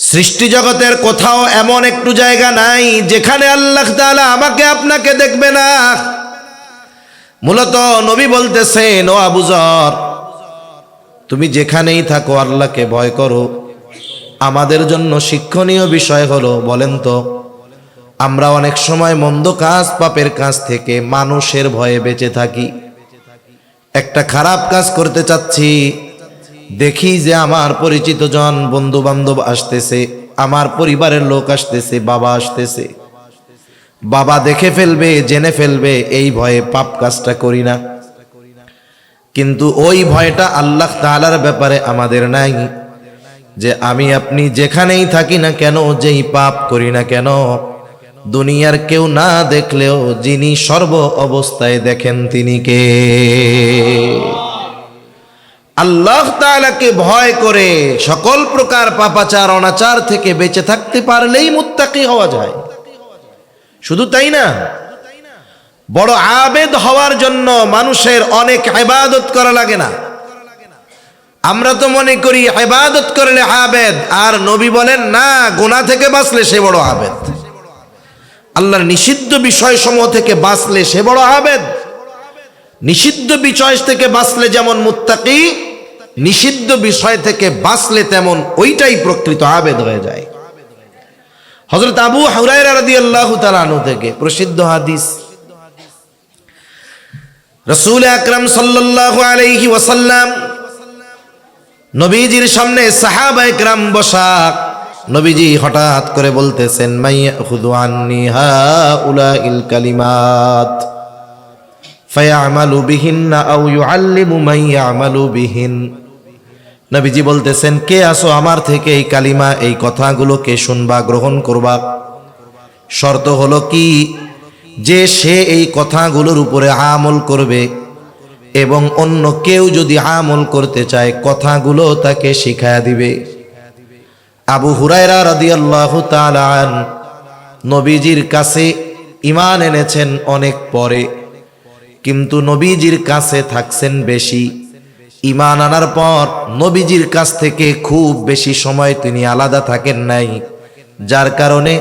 সৃষ্টি জগতের কোথাও এমন একটু জায়গা নাই যেখানে আল্লাহ তাআলা আমাকে আপনাকে দেখবে না। মূলত নবী বলতেছেন, ও আবু যর, তুমি যেখানেই থাকো আল্লাহকে ভয় করো। আমাদের জন্য শিক্ষণীয় বিষয় হলো, বলেন তো, আমরা অনেক সময় মন্দ কাজ, পাপের কাজ থেকে মানুষের ভয়ে বেঁচে থাকি। একটা খারাপ কাজ করতে চাচ্ছি, দেখি যে আমার পরিচিত জন, বন্ধু বান্ধব আসতেছে, আমার পরিবারের লোক আসতেছে, বাবা আসতেছে, বাবা দেখে ফেলবে, জেনে ফেলবে, এই ভয়ে পাপ কাজটা করি না। কিন্তু ওই ভয়টা আল্লাহ তাআলার ব্যাপারে আমাদের নাই, যে আমি আপনি যেখানেই থাকি না কেন, যেই পাপ করি না কেন, দুনিয়ার কেউ না দেখলেও যিনি সর্ব অবস্থায় দেখেন তিনি কে? আল্লাহ তাআলাকে ভয় করে সকল প্রকার পাপাচার অনাচার থেকে বেঁচে থাকতে পারলেই মুত্তাকি হওয়া যায়। শুধু তাই না, বড় আবেদ হওয়ার জন্য মানুষের অনেক ইবাদত করা লাগে না। আমরা তো মনে করি ইবাদত করলে আবেদ, আর নবী বলেন না, গুনাহ থেকে বাঁচলে সে বড় আবেদ। আল্লাহর নিষিদ্ধ বিষয়সমূহ থেকে বাঁচলে সে বড় আবেদ। নিষিদ্ধ বিষয় থেকে বাঁচলে যেমন মুত্তাকি, নিষিদ্ধ বিষয় থেকে বাঁচলে তেমন ওইটাই প্রকৃত আবেদ হয়ে যায়। হযরত আবু হুরায়রা রাদিয়াল্লাহু তাআলা আনহু থেকে প্রসিদ্ধ হাদিস, রাসূল আকরাম সাল্লাল্লাহু আলাইহি ওয়াসাল্লাম নবীজির সামনে সাহাবায়ে কেরাম বসা, নবীজি হঠাৎ করে বলতেছেন, মাইয়াখুযু আন্নি হাউলাইল কালিমাত ফায়ামালু বিহিন্না আও ইউআল্লিমু মান ইয়ামালু বিহিন। নবীজি বলতেছেন, কে আসো আমার থেকে এই কালিমা, এই কথাগুলোকে শুনবা, গ্রহণ করবা। শর্ত হলো কি, যে সে এই কথাগুলোর উপরে আমল করবে এবং অন্য কেউ যদি আমল করতে চায় কথাগুলো তাকে শিখায়া দিবে। আবু হুরায়রা রাদিয়াল্লাহু তাআলা আন নবীজির কাছে ঈমান এনেছেন অনেক পরে, কিন্তু নবীজির কাছে থাকছেন বেশি। ঈমান আনার পর নবীজির কাছ থেকে খুব বেশি সময় তিনি আলাদা থাকেন নাই, যার কারণে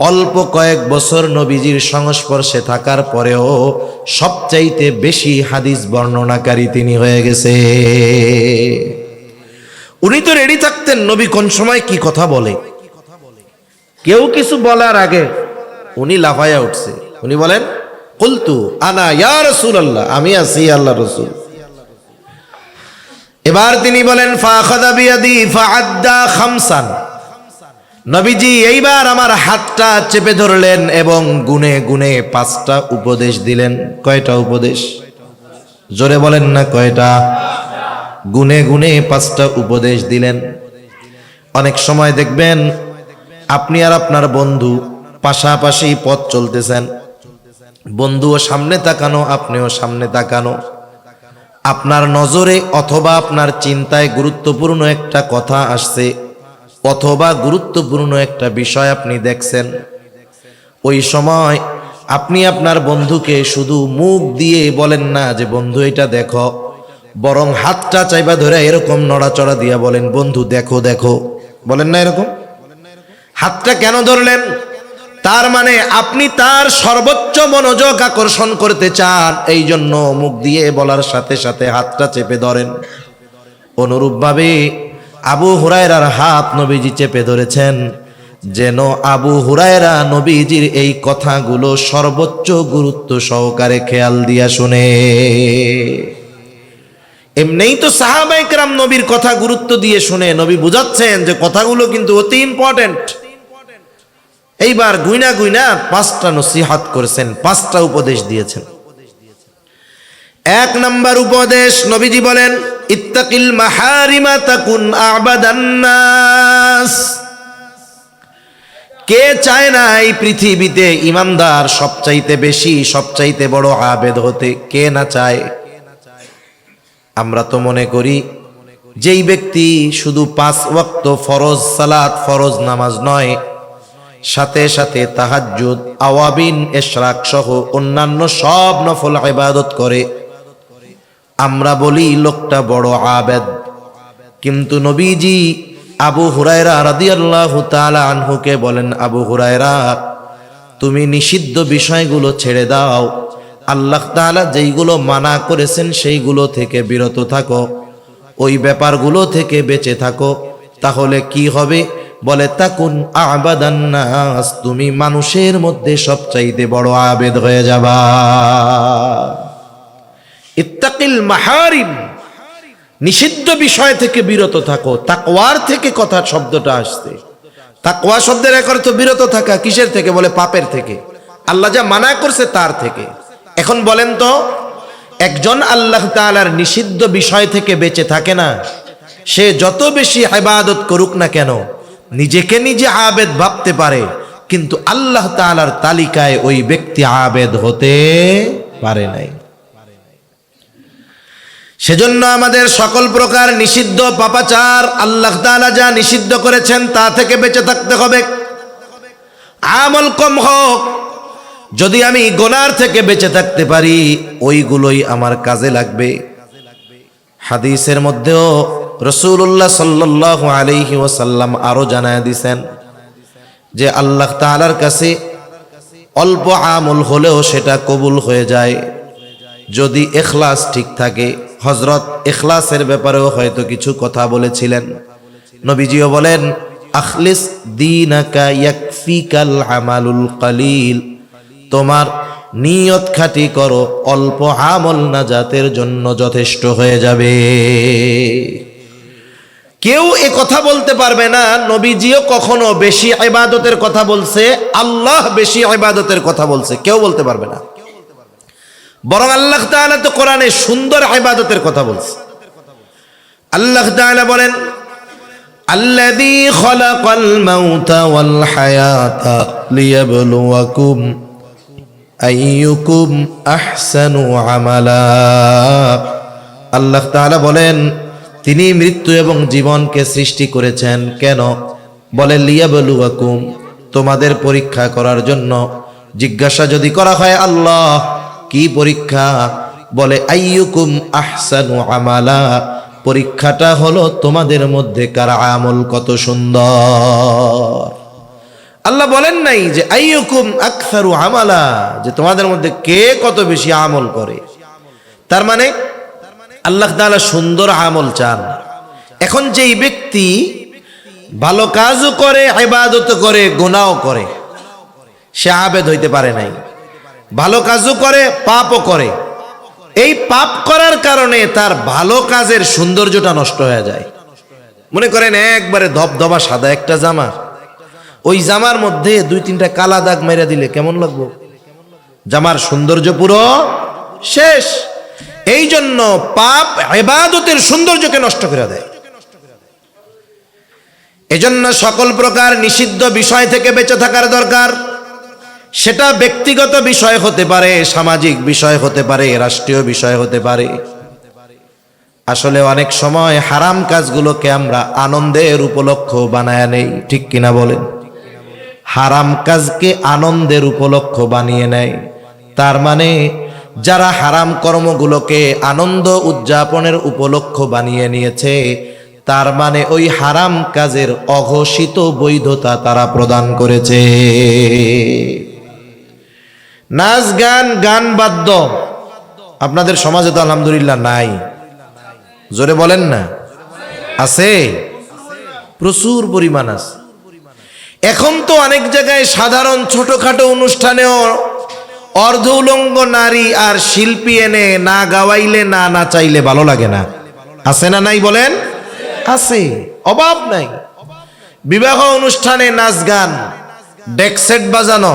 অল্প কয়েক বছর নবীজির সংস্পর্শে থাকার পরেও সবচাইতে বেশি হাদিস বর্ণনাকারী তিনি হয়ে গেছে। উনি তো রেডি থাকতেন নবী কোন সময় কি কথা বলে। কেউ কিছু বলার আগে উনি লাফায়া উঠছে, উনি বলেন, কুলতু আনা ইয়া রাসূলুল্লাহ, আমি আছি আল্লাহর রাসূল। এবার তিনি বলেন, ফাখাযা বিয়াদি ফাআদ্দা খামসান। নবীজি এইবার আমার হাতটা চেপে ধরলেন এবং গুনে গুনে 5টা উপদেশ দিলেন। কয়টা উপদেশ? জোরে বলেন না, কয়টা? গুনে গুনে 5টা উপদেশ দিলেন। অনেক সময় দেখবেন আপনি আর আপনার বন্ধু পাশাপাশি পথ চলতেছেন, বন্ধুও সামনে তাকানো, আপনিও সামনে তাকানো, আপনার নজরে অথবা আপনার চিন্তায় গুরুত্বপূর্ণ একটা কথা আসছে অথবা গুরুত্বপূর্ণ একটা বিষয় আপনি দেখছেন। ওই সময় আপনি আপনার বন্ধুকে শুধু মুখ দিয়ে বলেন না যে বন্ধু এটা দেখো, বরং হাতটা চাইবা ধরে এরকম নড়াচড়া দিয়া বলেন, বন্ধু দেখো দেখো। বলেন না এরকম? হাতটা কেন ধরলেন? তার মানে আপনি তার সর্বোচ্চ মনোযোগ আকর্ষণ করতে চান, এই জন্য মুখ দিয়ে বলার সাথে সাথে হাতটা চেপে ধরেন। অনুরূপভাবে আবু হুরায়রার হাত নবীজি চেপে ধরেছেন, যেন আবু হুরায়রা নবীজির এই কথাগুলো সর্বোচ্চ গুরুত্ব সহকারে খেয়াল দিয়া শুনে। এমনিই তো সাহাবায়ে কেরাম নবীর কথা গুরুত্ব দিয়ে শুনে, নবী বুঝাচ্ছেন যে কথাগুলো কিন্তু অতি ইম্পর্টেন্ট। এইবার গুইনা গুইনা 5টা নসিহত করেছেন, 5টা উপদেশ দিয়েছেন। 1 নাম্বার উপদেশ, নবীজি বলেন, ইত্তাকিল মাহারিমা তাকুন আবাদান নাস। কে চায় না এই পৃথিবীতে ইমানদার সবচাইতে বেশি, সবচাইতে বড় আবেদ হতে? কে না চায়? আমরা তো মনে করি যেই ব্যক্তি শুধু 5 ওয়াক্ত ফরজ সালাত, ফরজ নামাজ নয়, সাথে সাথে তাহাজ্জুদ, আওয়াবিন, ইশরাক সহ অন্যান্য সব নফল ইবাদত করে, আমরা বলি লোকটা বড় আবেদ। কিন্তু নবীজি আবু হুরায়রা রাদিয়াল্লাহু তাআলা আনহুকে বলেন, আবু হুরায়রা, তুমি নিষিদ্ধ বিষয়গুলো ছেড়ে দাও, আল্লাহ তাআলা যেইগুলো মানা করেছেন সেইগুলো থেকে বিরত থাকো, ওই ব্যাপারগুলো থেকে বেঁচে থাকো, তাহলে কি হবে? বলে তাকুন আবাদান নাস, তুমি মানুষের মধ্যে সবচাইতে বড় আবেদ হয়ে যাবা। ইত্তাকিল মাহারিম, নিষিদ্ধ বিষয় থেকে বিরত থাকো। তাকওয়ার থেকে কথা শব্দটা আসছে। তাকওয়া শব্দের এক অর্থ বিরত থাকা। কিসের থেকে? বলে পাপের থেকে, আল্লাহ যা মানা করছে তার থেকে। এখন বলেন তো, একজন আল্লাহ তাআলার নিষিদ্ধ বিষয় থেকে বেঁচে থাকে না, সে যত বেশি ইবাদত করুক না কেন, নিজেকে নিজে আবেদ ভাবতে পারে, কিন্তু আল্লাহ তাআলার তালিকায় ওই ব্যক্তি আবেদ হতে পারে নাই। সেজন্য আমাদের সকল প্রকার নিষিদ্ধ পাপাচার, আল্লাহ তাআলা যা নিষিদ্ধ করেছেন তা থেকে বেঁচে থাকতে হবে। আমল কম হোক, যদি আমি গুনার থেকে বেঁচে থাকতে পারি, ওইগুলোই আমার কাজে লাগবে। হাদিসের মধ্যেও রাসূলুল্লাহ সাল্লাল্লাহু আলাইহি ওয়াসাল্লাম আরো জানায় দিয়েছেন যে আল্লাহ তাআলার কাছে অল্প আমল হলেও সেটা কবুল হয়ে যায় যদি ইখলাস ঠিক থাকে। হযরত ইখলাসের ব্যাপারেও হয়তো কিছু কথা বলেছিলেন। নবীজিও বলেন, আখলিস দীনাকা ইয়াকফিকাল আমালুল কালিল, তোমার নিয়ত খাঁটি করো, অল্প আমল নাজাতের জন্য যথেষ্ট হয়ে যাবে। কেউ এ কথা বলতে পারবে না নবীজিও কখনো বেশি ইবাদতের কথা বলছে, আল্লাহ বেশি ইবাদতের কথা বলছে, কেউ বলতে পারবে না। বরং আল্লাহ তাআলা তো কোরআনে সুন্দর ইবাদতের কথা বলছে। আল্লাহ তাআলা বলেন, আল্লাযী খালাকাল মাউতা ওয়াল হায়াতা লিয়াবলুয়াকুম আইয়ুকুম আহসানু আমালা। আল্লাহ তাআলা বলেন, তিনি মৃত্যু এবং জীবনকে সৃষ্টি করেছেন কেন? বলে লিয়াবলুয়াকুম, তোমাদের পরীক্ষা করার জন্য। জিজ্ঞাসা যদি করা হয় আল্লাহ কি পরীক্ষা? বলে আইয়ুকুম আহসানু আমালা, পরীক্ষাটা হলো তোমাদের মধ্যে কার আমল কত সুন্দর। আল্লাহ বলেন নাই যে আইয়ুকুম আকসারু আমালা, যে তোমাদের মধ্যে কে কত বেশি আমল করে। তার মানে আল্লাহ তাআলা সুন্দর আমল চান। এখন যেই ব্যক্তি ভালো কাজও করে, ইবাদত করে, গুনাহও করে, সে আবেদ হইতে পারে নাই। ভালো কাজও করে, পাপও করে, এই পাপ করার কারণে তার ভালো কাজের সৌন্দর্যটা নষ্ট হয়ে যায়। মনে করেন একবারে ধবধবা সাদা একটা জামা, ওই জামার মধ্যে দুই তিনটা কালা দাগ মেরে দিলে কেমন লাগবে? জামার সৌন্দর্য পুরো শেষ। এই জন্য পাপ ইবাদতের সৌন্দর্যকে নষ্ট করে দেয়। এজন্য সকল প্রকার নিষিদ্ধ বিষয় থেকে বেঁচে থাকার দরকার। সেটা ব্যক্তিগত বিষয় হতে পারে, সামাজিক বিষয় হতে পারে, রাষ্ট্রীয় বিষয় হতে পারে। আসলে অনেক সময় হারাম কাজগুলোকে আমরা আনন্দের উপলক্ষ বানায় নেই, ঠিক কিনা বলেন? হারাম কাজকে আনন্দের উপলক্ষ বানিয়ে নেয়। তার মানে যারা হারাম কর্মগুলোকে আনন্দ উদযাপনের উপলক্ষ বানিয়ে নিয়েছে, তার মানে ওই হারাম কাজের অঘোষিত বৈধতা তারা প্রদান করেছে। নাচ গান, গান বাদ্য আপনাদের সমাজে তো আলহামদুলিল্লাহ নাই, জোরে বলেন না। আছে, প্রচুর পরিমাণ আছে। এখন তো অনেক জায়গায় সাধারণ ছোটখাটো অনুষ্ঠানেও অর্ধ উলঙ্গ নারী আর শিল্পী এনে না গাওয়াইলে না নাচাইলে ভালো লাগে না। আছে না নাই বলেন? আছে, অভাব নাই। বিবাহ অনুষ্ঠানে নাচ গান, ডেক সেট বাজানো,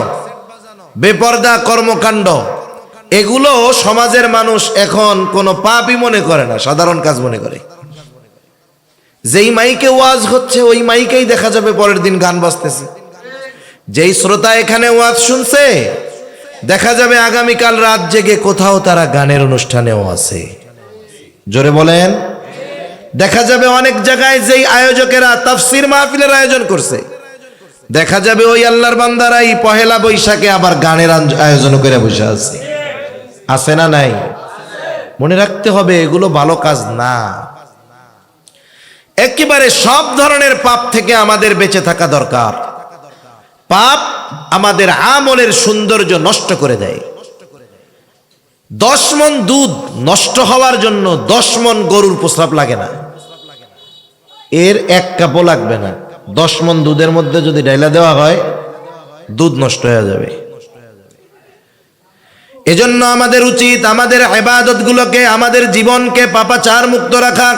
বেপরদা কর্মকাণ্ড, এগুলো সমাজের মানুষ এখন কোনো পাপই মনে করে না, সাধারণ কাজ মনে করে। যেই মাইকে ওয়াজ হচ্ছে ওই মাইকেই দেখা যাবে পরের দিন গান বাজতেছে। যেই শ্রোতা এখানে ওয়াজ শুনছে দেখা যাবে আগামীকাল রাত জেগে কোথাও তারা গানের অনুষ্ঠানেও আছে। জোরে বলেন। দেখা যাবে অনেক জায়গায় যেই আয়োজকেরা তাফসীর মাহফিলের আয়োজন করছে, দেখা যাবে ওই আল্লাহর বান্দারাই পহেলা বৈশাখে আবার গানের আয়োজন করে বসে আছে। আছে না নাই? মনে রাখতে হবে এগুলো ভালো কাজ না। একেবারে সব ধরনের পাপ থেকে আমাদের বেঁচে থাকা দরকার। পাপ আমাদের আমলের সৌন্দর্য নষ্ট করে দেয়। 10 মণ দুধ নষ্ট হওয়ার জন্য 10 মণ গরুর প্রস্রাব লাগে না, এর 1 কাপও লাগবে না। 10 মণ দুধের মধ্যে যদি ডাইলা দেওয়া হয় দুধ নষ্ট হয়ে যাবে। এজন্য আমাদের উচিত আমাদের ইবাদতগুলোকে, আমাদের জীবনকে পাপাচার মুক্ত রাখা।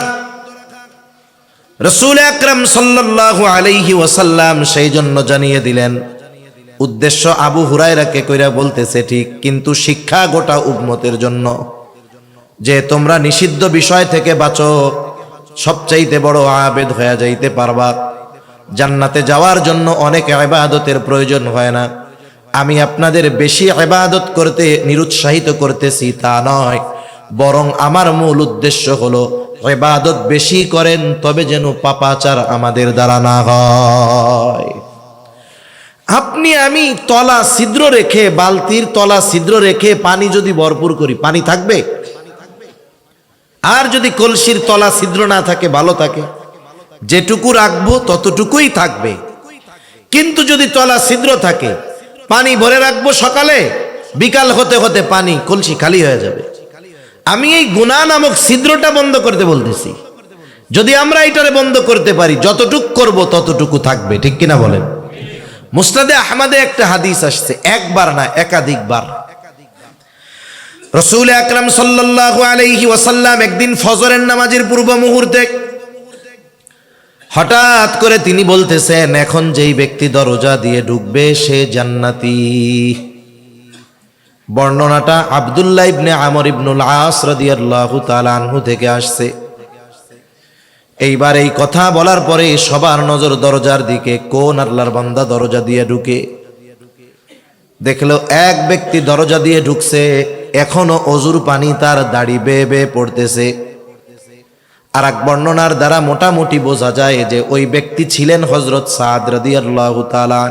রাসূল আকরাম সাল্লাল্লাহু আলাইহি ওয়াসাল্লাম সেই জন্য জানিয়ে দিলেন। উদ্দেশ্য আবু হুরায়রাকে কইরা বলতেছে ঠিক, কিন্তু শিক্ষা গোটা উম্মতের জন্য, যে তোমরা নিষিদ্ধ বিষয় থেকে বাঁচো, সবচাইতে বড় আবেদ হয়ে যাইতে পারবা। জান্নাতে যাওয়ার জন্য অনেক ইবাদতের প্রয়োজন হয় না। আমি আপনাদের বেশি ইবাদত করতে নিরুৎসাহিত করতেছি তা নয়, বরং আমার মূল উদ্দেশ্য হলো ইবাদত বেশি করেন, তবে যেন পাপাচার আমাদের দ্বারা না হয়। আপনি আমি তলা ছিদ্র রেখে, বালতির তলা ছিদ্র রেখে পানি যদি ভরপুর করি, পানি থাকবে? আর যদি কলসির তলা ছিদ্র না থাকে, ভালো থাকে, যেটুকু রাখবো ততটুকুই থাকবে। কিন্তু যদি তলা ছিদ্র থাকে, পানি ভরে রাখবো, সকালে বিকাল হতে হতে পানি কলসি খালি হয়ে যাবে। আমি এই গুনাহ নামক ছিদ্রটা বন্ধ করতে বলতেছি। যদি আমরা এটারে বন্ধ করতে পারি, যতটুক করব ততটুকু থাকবে, ঠিক কিনা বলেন? মুসনাদে আহমদে একটা হাদিস আসছে, একবার না একাধিকবার। রাসূল আকরাম সাল্লাল্লাহু আলাইহি ওয়াসাল্লাম একদিন ফজরের নামাজের পূর্ব মুহূর্তে হঠাৎ করে তিনি বলতেছেন, এখন যেই ব্যক্তি দরজা দিয়ে ঢুকবে সে জান্নাতি। বর্ণনাটা আব্দুল্লাহ ইবনে আমর ইবনুল আস রাদিয়াল্লাহু তাআলা আনহু থেকে আসছে। এইবার এই কথা বলার পরে সবার নজর দরজার দিকে। কোন আল্লাহর বান্দা দরজা দিয়ে ঢুকে? দেখলো এক ব্যক্তি দরজা দিয়ে ঢুকছে, এখনো অজুর পানি তার দাড়ি বেয়ে বেয়ে পড়তেছে। আর এক বর্ণনার দ্বারা মোটামুটি বোঝা যায় যে ওই ব্যক্তি ছিলেন হযরত সাদ রাদিয়াল্লাহু তাআলা।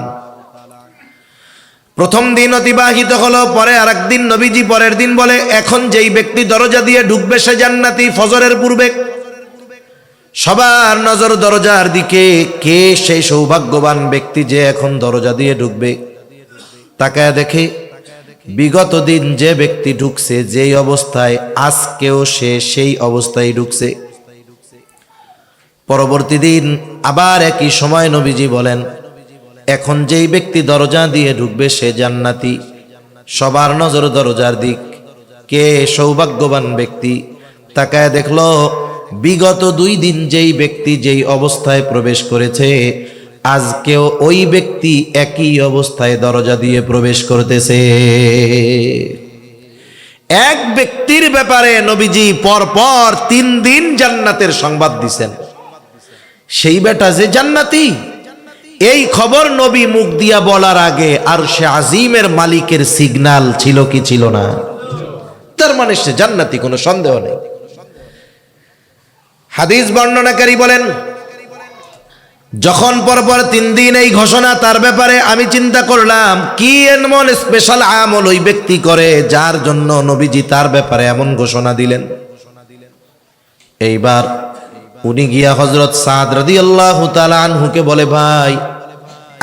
প্রথম দিন অতিবাহিত হলো, পরে আর একদিন নবীজি পরের দিন বলে, এখন যেই ব্যক্তি দরজা দিয়ে ঢুকবে সে জান্নাতি। ফজরের পূর্বে সবার নজর দরজার দিকে। কে সেই সৌভাগ্যবান ব্যক্তি যে এখন দরজা দিয়ে ঢুকবে? তাকায় দেখে বিগত দিন যে ব্যক্তি ঢুকছে যেই অবস্থায়, আজকেও সে সেই অবস্থায় ঢুকছে। পরবর্তী দিন আবার একই সময় নবীজি বলেন, এখন যেই ব্যক্তি দরজা দিয়ে ঢুকবে সে জান্নাতি। সবার নজর দরজার দিক। কে সৌভাগ্যবান ব্যক্তি? তাকায় দেখলো বিগত 2 দিন যেই ব্যক্তি যেই অবস্থায় প্রবেশ করেছে, আজকেও ওই ব্যক্তি একই অবস্থায় দরজা দিয়ে প্রবেশ করতেছে। এক ব্যক্তির ব্যাপারে নবীজি পরপর 3 দিন জান্নাতের সংবাদ দিছেন। সেই বেটা যে জান্নাতি, এই খবর নবী মুখ দিয়া বলার আগে আরশে আজিমের মালিকের সিগন্যাল ছিল কি ছিল না? তার মানে সে জান্নাতি, কোনো সন্দেহ নেই। হাদিস বর্ণনাকারী বলেন, যখন পরপর 3 দিন এই ঘোষণা তার ব্যাপারে, আমি চিন্তা করলাম কি এমন স্পেশাল আমল ওই ব্যক্তি করে যার জন্য নবীজি তার ব্যাপারে এমন ঘোষণা দিলেন। এইবার উনি গিয়া হযরত সাদ রাদিয়াল্লাহু তাআলা আনহুকে বলে, ভাই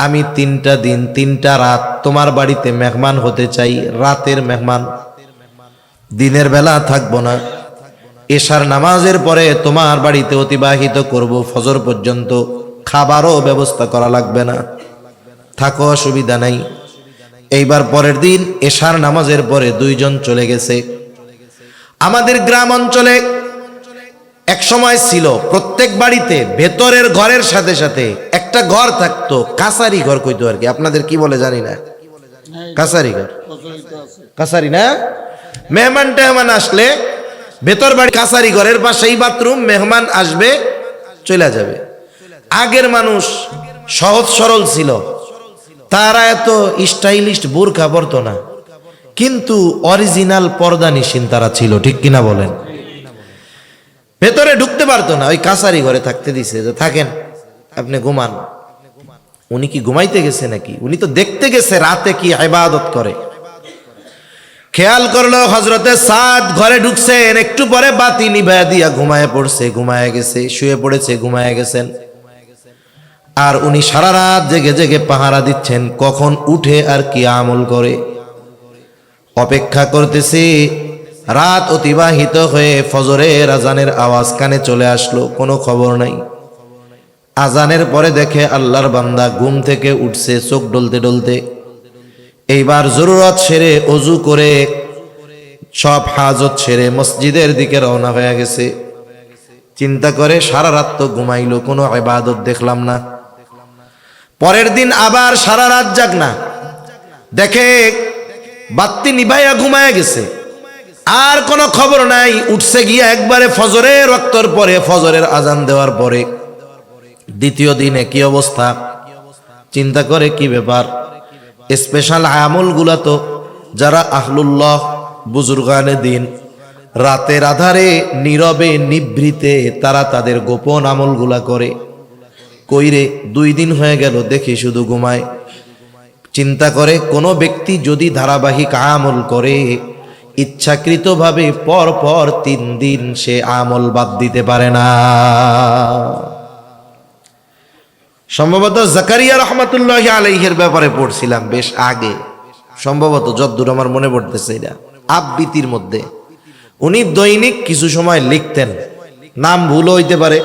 আমি 3টা দিন 3টা রাত তোমার বাড়িতে মেহমান হতে চাই, রাতের মেহমান, দিনের বেলা থাকবো না। এশার নামাজের পরে তোমার বাড়িতে অতিবাহিত করব ফজর পর্যন্ত, খাবারও ব্যবস্থা করা লাগবে না, থাকো, অসুবিধা নাই। এইবার পরের দিন এশার নামাজের পরে 2 জন চলে গেছে। আমাদের গ্রাম অঞ্চলে এক সময় ছিল প্রত্যেক বাড়িতে ভেতরের ঘরের সাথে সাথে একটা ঘর থাকতো, কাছারি ঘর কইতো আর কি। আপনাদের কি বলে জানি না, কাছারি ঘর, কাছারি না? মেহমান টেহমান আসলে ভেতর বাড়ি কাছারি ঘরের পাশেই বাথরুম, মেহমান আসবে চলে যাবে। আগের মানুষ সহজ সরল ছিল, তারা এত স্টাইলিস্ট বোরকা পরতো না, কিন্তু অরিজিনাল পর্দা নিশিন তারা ছিল, ঠিক কিনা বলেন? ভেতরে ঢুকতে পারতো না, ওই কাছারি ঘরে থাকতে দিছে, যে থাকেন আপনি ঘুমান। উনি কি ঘুমাইতে গেছে নাকি? উনি তো দেখতে গেছে রাতে কি ইবাদত করে। খেয়াল করলো হযরতে সাদ ঘরে ঢুকছেন, একটু পরে বাতি নিভায়া দিয়া ঘুমায় পড়ছে, ঘুমায় গেছে, শুয়ে পড়েছে, ঘুমায় গেছেন। আর উনি সারা রাত জেগে জেগে পাহারা দিচ্ছেন কখন উঠে আর কি আমল করে, অপেক্ষা করতেছে। রাত অতিবাহিত হয়ে ফজরের আজানের আওয়াজ কানে চলে আসলো, কোনো খবর নাই। আজানের পরে দেখে আল্লাহর বান্দা ঘুম থেকে উঠছে চোখ ডলতে ডলতে। এইবার জরুরত সেরে অজু করে সব হাজত সেরে মসজিদের দিকে রওনা হয়ে গেছে। চিন্তা করে সারা রাত তো ঘুমাইলো, কোনো ইবাদত দেখলাম না। পরের দিন আবার সারা রাত জাগ না, দেখে বাতি নিভাইয়া ঘুমায় গেছে, আর কোনো খবর নাই। উঠছে গিয়া একবারে ফজরের ওয়াক্তর পরে, ফজরের আজান দেওয়ার পরে। দ্বিতীয় দিনে কি অবস্থা, চিন্তা করে কি ব্যাপার। স্পেশাল আমলগুলা তো যারা আহলুল্লাহ বুজুর্গানে দিন রাতের আধারে নীরবে নিভৃতে তারা তাদের গোপন আমলগুলা করে। কইরে 2 দিন হয়ে গেল দেখি শুধু ঘুমায়। চিন্তা করে কোনো ব্যক্তি যদি ধারাবাহিক আমল করে, ইচ্ছাকৃতভাবে পর পর 3 দিন সে আমল বাদ দিতে পারে না। সম্ভবত জাকারিয়া রহমাতুল্লাহি আলাইহির ব্যাপারে পড়ছিলাম বেশ আগে, সম্ভবত যতদূর আমার মনে পড়তেছে। এটা আবৃত্তির মধ্যে উনি দৈনিক কিছু সময় লিখতেন, নাম ভুলও হইতে পারে,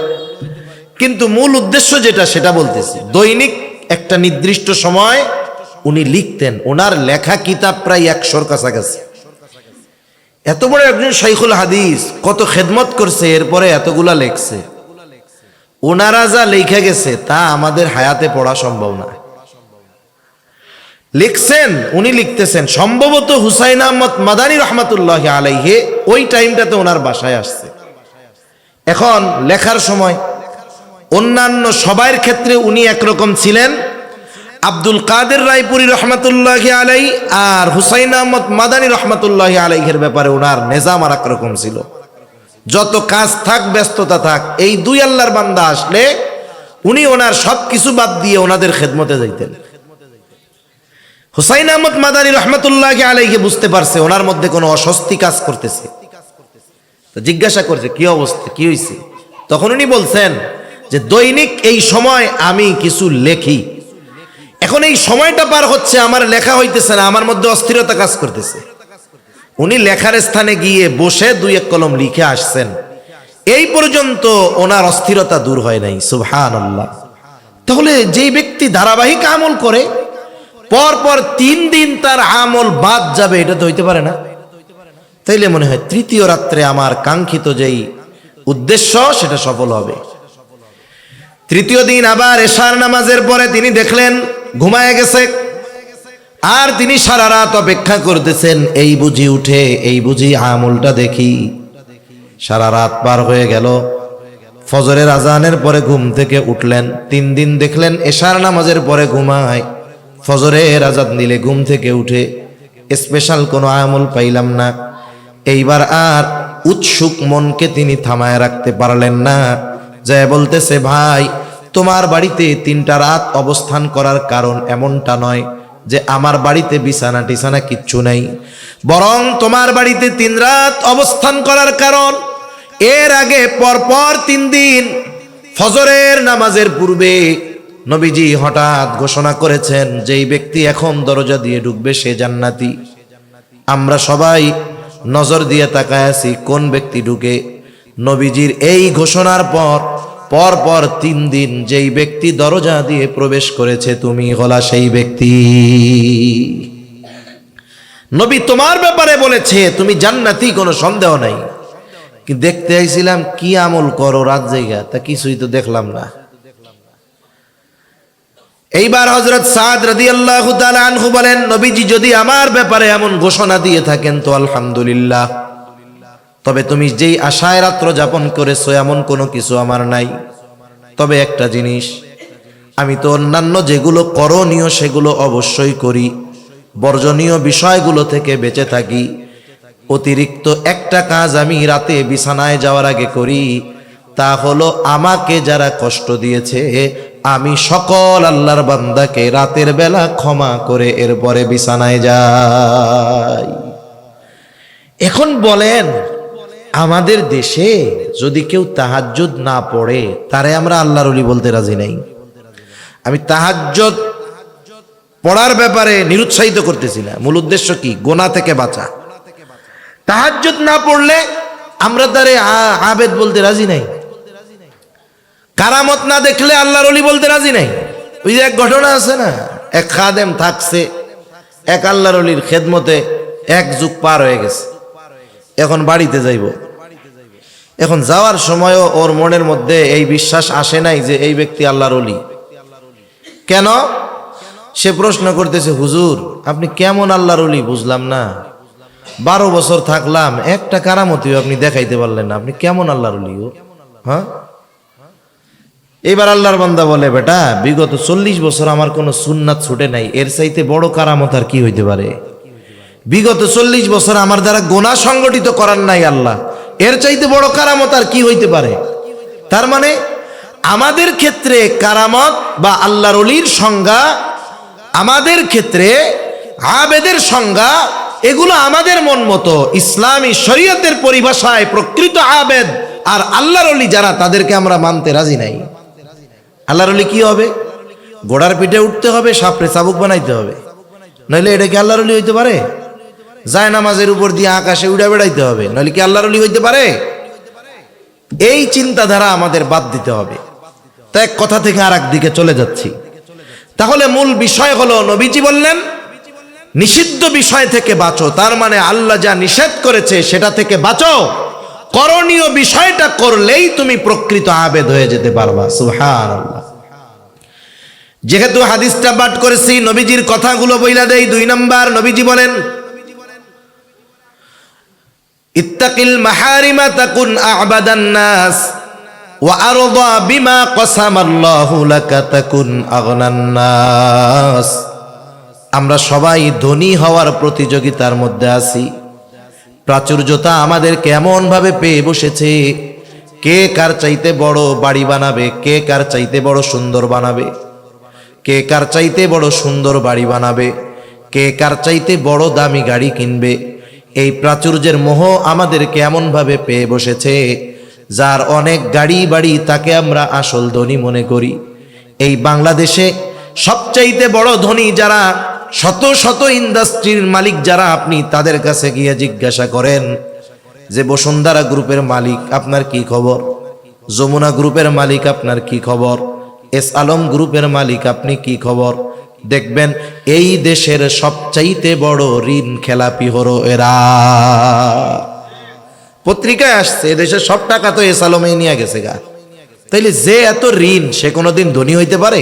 কিন্তু মূল উদ্দেশ্য যেটা সেটা বলতেছি। দৈনিক একটা নির্দিষ্ট সময় উনি লিখতেন। ওনার লেখা কিতাব প্রায় 100-র কাছাকাছি। এত বড় একজন শাইখুল হাদিস, কত খেদমত করছে, এরপরে এতগুলা লেখছে। ওনারা যা লেখা গেছে তা আমাদের হায়াতে পড়া সম্ভব না। লিখছেন, উনি লিখতেছেন। সম্ভবত হুসাইন আহমদ মাদানী রহমাতুল্লাহি আলাইহি ওই টাইমটাতে ওনার বাসায় আসছে। এখন লেখার সময় অন্যান্য সবার ক্ষেত্রে উনি একরকম ছিলেন, আব্দুল কাদের রায়পুরি রহমাতুল্লাহি আলাইহি আর হুসাইন আহমদ মাদানী রহমাতুল্লাহি আলাইহির ব্যাপারে ওনার নিজাম আর একরকম ছিল। যত কাজ থাক, ব্যস্ততা থাক, এই 2 আল্লাহর বান্দা আসলে উনি ওনার সব কিছু বাদ দিয়ে ওনাদের খেদমতে যাইতেন। হুসাইন আহমদ মাদানী রহমাতুল্লাহি আলাইহি বুঝতে পারছে ওনার মধ্যে কোনো অস্বস্তি কাজ করতেছে, তো জিজ্ঞাসা করছে কি অবস্থা, কি হয়েছে। তখন উনি বলছেন যে দৈনিক এই সময় আমি কিছু লেখি, এখন এই সময়টা পার হচ্ছে, আমার লেখা হইতেছে না, আমার মধ্যে অস্থিরতা কাজ করতেছে। উনি লেখার স্থানে গিয়ে বসে 2-1 কলম লিখে আসছেন, এই পর্যন্ত ওনার অস্থিরতা দূর হয় নাই। সুবহানাল্লাহ। তাহলে যেই ব্যক্তি ধারাবাহিক আমল করে পর পর 3 দিন তার আমল বাদ যাবে, এটা তো হইতে পারে না। তাইলে মনে হয় তৃতীয় রাত্রে আমার কাঙ্ক্ষিত যেই উদ্দেশ্য সেটা সফল হবে। তৃতীয় দিন আবার এশার নামাজের পরে তিনি দেখলেন ঘুমায় গেছে, আর তিনি সারা রাত অপেক্ষা করতেছেন, এই বুঝি উঠে, এই বুঝি আমলটা দেখি। সারা রাত পার হয়ে গেল, ফজরের আজানের পরে ঘুম থেকে উঠলেন। 3 দিন দেখলেন এশার নামাজের পরে ঘুমায়, ফজরের আজান দিলে ঘুম থেকে উঠে, স্পেশাল কোনো আমল পাইলাম না। এইবার আর উৎসুক মনকে তিনি থামায় রাখতে পারলেন না, যে বলতেছে ভাই তোমার বাড়িতে 3টা রাত অবস্থান করার কারণ এমনটা নয় যে আমার বাড়িতে বিছানা টিছানা কিচ্ছু নাই, বরং তোমার বাড়িতে 3 রাত অবস্থান করার কারণ এর আগে পরপর 3 দিন ফজরের নামাজের পূর্বে নবীজি হঠাৎ ঘোষণা করেছেন যেই ব্যক্তি এখন দরজা দিয়ে ঢুকবে সে জান্নাতি। আমরা সবাই নজর দিয়ে তাকায় আছি কোন ব্যক্তি ঢুকে। নবীজির এই ঘোষণার পর পরপর 3 দিন যেই ব্যক্তি দরজা দিয়ে প্রবেশ করেছে তুমি হলা সেই ব্যক্তি। নবী তোমার ব্যাপারে বলেছে তুমি জান্নাতি, কোনো সন্দেহ নাই। কি দেখতে আইছিলাম কি আমল করো রাত জায়গা, তা কিছুই তো দেখলাম না। এইবার হযরত সাদ রাদিয়াল্লাহু তাআলা আনহু বলেন, নবীজি যদি আমার ব্যাপারে এমন ঘোষণা দিয়ে থাকেন তো আলহামদুলিল্লাহ, তবে তুমি যেই আশায় রাত্র যাপন করেছো এমন কোনো কিছু আমার নাই। তবে একটা জিনিস, আমি তো অন্যান্য যেগুলো করণীয় সেগুলো অবশ্যই করি, বর্জনীয় বিষয়গুলো থেকে বেঁচে থাকি। অতিরিক্ত একটা কাজ আমি রাতে বিছানায় যাওয়ার আগে করি, তা হলো আমাকে যারা কষ্ট দিয়েছে আমি সকল আল্লাহর বান্দাকে রাতের বেলা ক্ষমা করে এরপরে বিছানায় যাই। এখন বলেন, আমাদের দেশে যদি কেউ তাহাজ্জুদ না পড়ে তারে আমরা আল্লাহর ওলি বলতে রাজি নাই। আমি তাহাজ্জুদ পড়ার ব্যাপারে নিরুৎসাহিত করতেছি না, মূল উদ্দেশ্য কি? গোনা থেকে বাঁচা। তাহাজ্জুদ না পড়লে আমরা তারে আবেদ বলতে রাজি নাই। কারামত না দেখলে আল্লাহর ওলি বলতে রাজি নাই। ওই যে এক ঘটনা আছে না, এক খাদেম থাকছে, এক আল্লাহর ওলির খেদমতে 1 যুগ পার হয়ে গেছে, এখন বাড়িতে যাইব। এখন যাওয়ার সময়ও ওর মনের মধ্যে এই বিশ্বাস আসে নাই যে এই ব্যক্তি আল্লাহর ওলি। কেন? সে প্রশ্ন করতেছে, হুজুর আপনি কেমন আল্লাহর ওলি বুঝলাম না, 12 বছর থাকলাম, একটা কারামতিও আপনি দেখাইতে পারলেন না, আপনি কেমন আল্লাহর ওলি? হ্যাঁ, এবার আল্লাহর বান্দা বলে, বেটা বিগত 40 বছর আমার কোনো সুন্নাত ছুটে নাই, এর চাইতে বড় কারামত আর কি হইতে পারে? বিগত 40 বছর আমার দ্বারা গোনা সংগঠিত করার নাই আল্লাহ, এর চাইতে বড় কারামত আর কি হইতে পারে? তার মানে আমাদের ক্ষেত্রে কারামত বা আল্লাহর ওলির সংজ্ঞা, আমাদের ক্ষেত্রে আবেদের সংজ্ঞা, এগুলো আমাদের মন মতো। ইসলামী শরীয়তের পরিভাষায় প্রকৃত আবেদ আর আল্লাহর ওলি যারা, তাদেরকে আমরা মানতে রাজি নাই। আল্লাহর ওলি কি হবে? ঘোড়ার পিঠে উঠতে হবে, সাপড়ে চাবুক বানাইতে হবে, নইলে এটা কি আল্লাহর ওলি হইতে পারে? যায় নামাজের উপর দিয়ে আকাশে উড়ে বেড়াইতে হবে, নইলে কি আল্লাহর ওলি হইতে পারে? এই চিন্তাধারা আমাদের বাদ দিতে হবে। তা এক কথা থেকে আর এক দিকে চলে যাচ্ছি। তাহলে মূল বিষয় হলো, নবীজি বললেন নিষিদ্ধ বিষয় থেকে বাঁচো, তার মানে আল্লাহ যা নিষেধ করেছে সেটা থেকে বাঁচো। করণীয় বিষয়টা করলেই তুমি প্রকৃত আবেদ হয়ে যেতে পারবা। সুবহানাল্লাহ। যেহেতু হাদিসটা পাঠ করেছি, নবীজির কথাগুলো বইলা দেই। 2 নাম্বার, নবীজি বলেন ইত্তাকিল মাহারিমা তাকুন আ'বাদান নাস ওয়া আরদা বিমা কাসামাল্লাহু লাকা তাকুন আগনান নাস। আমরা সবাই ধনী হওয়ার প্রতিযোগিতার মধ্যে আছি। প্রাচুর্যতা আমাদের কেমন ভাবে পেয়ে বসেছে। কে কার চাইতে বড় বাড়ি বানাবে, কে কার চাইতে বড় সুন্দর বানাবে, কে কার চাইতে বড় সুন্দর বাড়ি বানাবে, কে কার চাইতে বড় দামি গাড়ি কিনবে। এই প্রাচুর্যের মোহ আমাদের কেমন ভাবে পেয়ে বসেছে। যার অনেক গাড়ি বাড়ি তাকে আমরা আসল ধনী মনে করি। এই বাংলাদেশে সবচাইতে বড় ধনী যারা, শত শত ইন্ডাস্ট্রির মালিক যারা, আপনি তাদের কাছে গিয়ে জিজ্ঞাসা করেন যে বসুন্ধরা গ্রুপের মালিক আপনার কি খবর, যমুনা গ্রুপের মালিক আপনার কি খবর, এস আলম গ্রুপের মালিক আপনি কি খবর, দেখবেন এই দেশের সবচাইতে বড় ঋণ খেলাপি হলো এরা। পত্রিকায় আসছে এদেশের সব টাকা তো এস আলমে নিয়ে গেছে গা। তাইলে যে এত ঋণ, সে কোনোদিন ধনী হইতে পারে?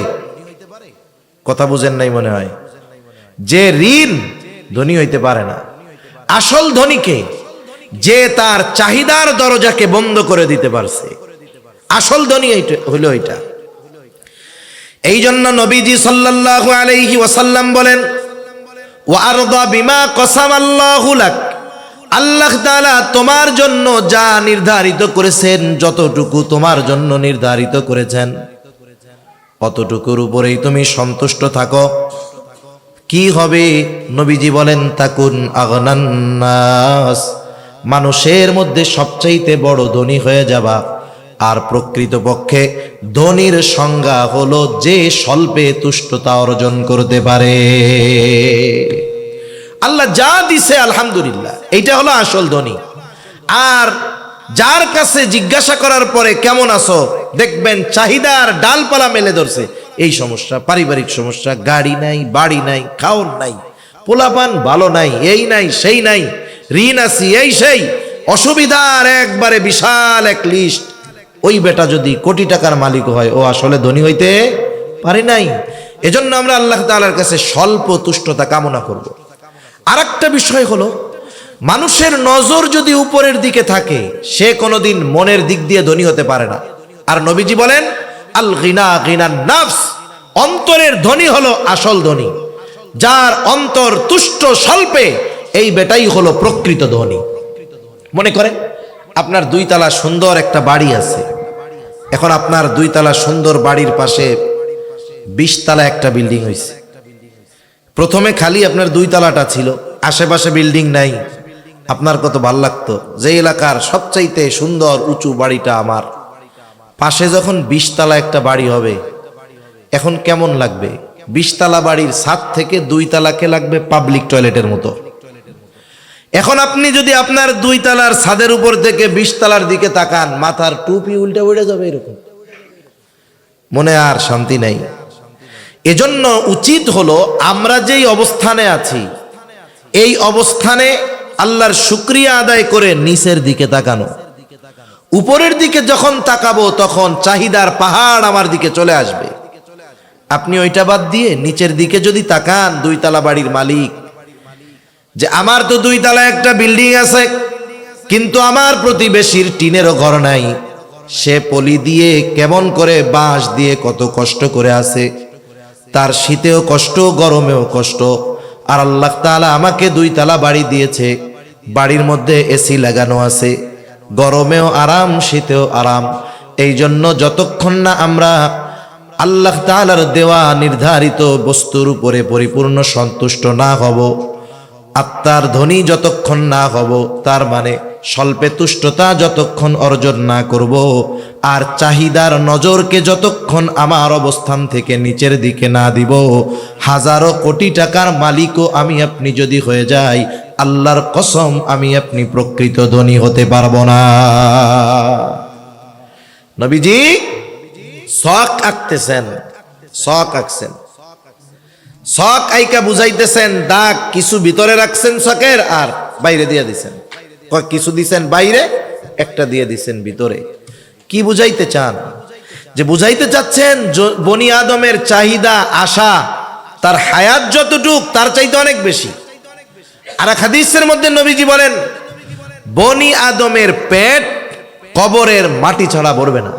কথা বুঝেন নাই মনে হয়। যে ঋণ, ধনী হইতে পারে না। আসল ধনীকে, যে তার চাহিদার দরজাকে বন্ধ করে দিতে পারছে, আসল ধনী হইল এটা। এই জন্য নবীজি সাল্লাল্লাহু আলাইহি ওয়াসাল্লাম বলেন ওয়া আরদা বিমা কাসামাল্লাহু লাক। আল্লাহ তাআলা তোমার জন্য যা নির্ধারিত করেছেন, যতটুকু তোমার জন্য নির্ধারিত করেছেন, অতটুকুর উপরেই তুমি সন্তুষ্ট থাকো। কি হবে? নবীজি বলেন তাকুন আগনান নাস, মানুষের মধ্যে সবচাইতে বড় ধনী হয়ে যাবা। আর প্রকৃতপক্ষে ধনীর সংজ্ঞা হলো যে স্বল্পে তুষ্টতা অর্জন করতে পারে। আল্লাহ যা দিছে আলহামদুলিল্লাহ, এইটা হলো আসল ধনী। আর যার কাছে জিজ্ঞাসা করার পরে কেমন আছো, দেখবেন চাহিদার ডালপালা মেলে ধরছে। এই সমস্যা, পারিবারিক সমস্যা, গাড়ি নাই, বাড়ি নাই, খাওয়ার নাই, পোলাপান ভালো নাই, এই নাই সেই নাই, ঋণ আছি, এই সেই অসুবিধার একবারে বিশাল এক লিস্ট। ওই বেটা যদি কোটি টাকার মালিক হয়, ও আসলে ধনী হইতে পারে নাই। এজন্য আমরা আল্লাহ তাআলার কাছে স্বল্প তুষ্টতা কামনা করব। আর একটা বিষয় হলো, মানুষের নজর যদি উপরের দিকে থাকে, সে কোনোদিন মনের দিক দিয়ে ধনী হতে পারে না। আর নবীজি বলেন আল গিনা গিনান নাফস, অন্তরের ধনী হলো আসল ধনী। যার অন্তর তুষ্ট স্বল্পে, এই বেটাই হলো প্রকৃত ধনী। মনে করেন আপনার 2 তলা সুন্দর একটা বাড়ি আছে। এখন আপনার 2 তলা সুন্দর বাড়ির পাশে 20 তলা একটা বিল্ডিং হয়েছে। প্রথমে খালি আপনার 2 তলাটা ছিল, আশেপাশে বিল্ডিং নাই, আপনার কত ভাল লাগতো যে এলাকার সবচাইতে সুন্দর উঁচু বাড়িটা আমার, পাশে যখন 20 তলা একটা বাড়ি হবে এখন কেমন লাগবে? 20 তলা বাড়ির ছাদ থেকে 2 তলাকে লাগবে পাবলিক টয়লেটের মতো। এখন আপনি যদি আপনার 2 তলার ছাদের উপর থেকে 20 তলার দিকে তাকান, মাথার টুপি উল্টে উড়ে যাবে, এরকম মনে আর শান্তি নাই। এজন্য উচিত হলো আমরা যেই অবস্থানে আছি এই অবস্থানে আল্লাহর শুকরিয়া আদায় করে নিচের দিকে তাকানো। উপরের দিকে যখন তাকাবো তখন চাহিদার পাহাড় আমার দিকে চলে আসবে। আপনি ওইটা বাদ দিয়ে নিচের দিকে যদি তাকান, 2 তলা বাড়ির মালিক, যে আমার তো 2 তলা একটা বিল্ডিং আছে কিন্তু আমার প্রতিবেশীর টিনেরও ঘর নাই, সে পলি দিয়ে কেমন করে বাঁশ দিয়ে কত কষ্ট করে আছে, তার শীতেও কষ্ট গরমেও কষ্ট, আর আল্লাহ তাআলা আমাকে 2 তলা বাড়ি দিয়েছে, বাড়ির মধ্যে এসি লাগানো আছে, গরমেও আরাম শীতেও আরাম। এই জন্য যতক্ষণ না আমরা আল্লাহ তাআলার দেওয়া নির্ধারিত বস্তুর উপরে পরিপূর্ণ সন্তুষ্ট না হব, আত্মার ধনী যতক্ষণ না হব, তার মানে স্বল্পে তুষ্টতা যতক্ষণ অর্জন না করব, আর চাহিদার নজরকে যতক্ষণ আমার অবস্থান থেকে নিচের দিকে না দিব, হাজারো কোটি টাকার মালিকও আমি আপনি যদি হয়ে যাই, আল্লাহর কসম আমি আপনি প্রকৃত ধনী হতে পারবো না। নবীজি শখ আঁকতেছেন, শখ আঁকছেন, শখ আইকা বুঝাইতেছেন, দাগ কিছু ভিতরে রাখছেন শখের আর বাইরে দিয়ে দিছেন, কিছু দিছেন বাইরে, একটা দিয়ে দিছেন ভিতরে। কি বুঝাইতে চান? যে বুঝাইতে চাচ্ছেন বনি আদমের চাহিদা আশা তার হায়াত যতটুক তার চাইতে অনেক বেশি। আর এক হাদিসের মধ্যে নবীজি বলেন, বনি আদমের পেট কবরের মাটি ছাড়া ভরবে না।